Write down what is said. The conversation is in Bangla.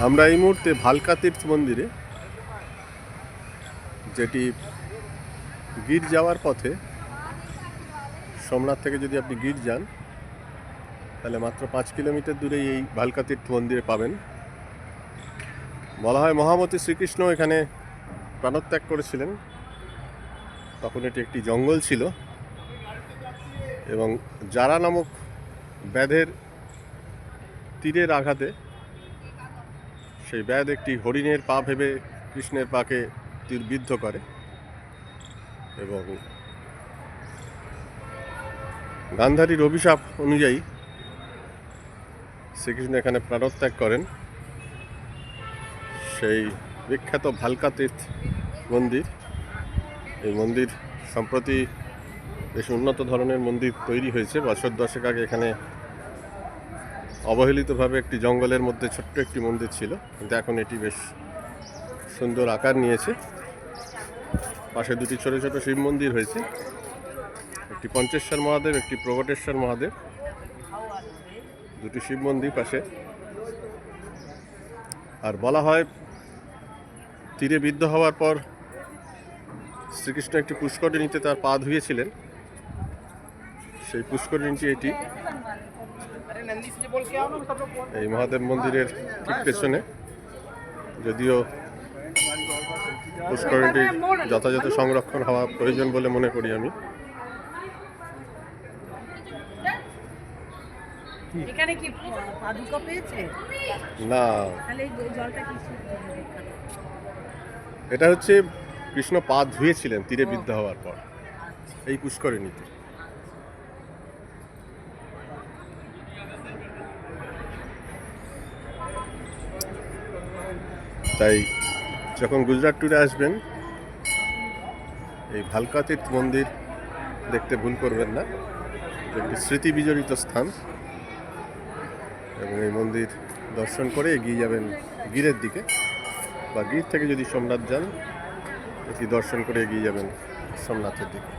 আমরা এই মুহূর্তে ভালকা তীর্থ মন্দিরে, যেটি গির যাওয়ার পথে। সোমনাথ থেকে যদি আপনি গির যান তাহলে মাত্র 5 কিলোমিটার দূরেই এই ভালকা তীর্থ মন্দিরে পাবেন। বলা হয় মহামতি শ্রীকৃষ্ণ এখানে প্রাণত্যাগ করেছিলেন। তখন এটি একটি জঙ্গল ছিল এবং জারা নামক ব্যাধের তীরের আঘাতে সেই ব্যাধ একটি হরিণের পা ভেবে কৃষ্ণের পাকে তীরবিদ্ধ করে এবং গান্ধারীর অভিশাপ অনুযায়ী শ্রীকৃষ্ণ এখানে প্রাণত্যাগ করেন। সেই বিখ্যাত ভালকা তীর্থ মন্দির, এই মন্দির সম্প্রতি বেশ উন্নত ধরনের মন্দির তৈরি হয়েছে। বছর 10 আগে এখানে অবহেলিতভাবে একটি জঙ্গলের মধ্যে ছোট্ট একটি মন্দির ছিল, কিন্তু এখন এটি বেশ সুন্দর আকার নিয়েছে। পাশে দুটি ছোট ছোট শিব মন্দির হয়েছে, একটি পঞ্চেশ্বর মহাদেব, একটি প্রগটেশ্বর মহাদেব, দুটি শিব মন্দির পাশে। আর বলা হয় তীরে বিদ্ধ হওয়ার পর শ্রীকৃষ্ণ একটি পুষ্করিণীতে তার পা ধুয়েছিলেন। সেই পুষ্করিণীটি এটি, এই মহাদেব মন্দিরের ঠিক পেছনে। যদিও পুষ্করিণীটি যথাযথ সংরক্ষণ হওয়া প্রয়োজন বলে মনে করি আমি। এখানে কি পাদুকা পেয়েছে? না, তাহলে এই জলটা কি? এটা হচ্ছে কৃষ্ণ পা ধুয়েছিলেন তীরে বিদ্ধ হওয়ার পর এই পুষ্করিণীতে। তাই যখন গুজরাট ট্যুরে আসবেন এই ভালকা তীর্থ মন্দির দেখতে ভুল করবেন না। একটি স্মৃতি বিজড়িত স্থান এবং এই মন্দির দর্শন করে এগিয়ে যাবেন গিরের দিকে, বা গির থেকে যদি সোমনাথ যান এটি দর্শন করে এগিয়ে যাবেন সোমনাথের দিকে।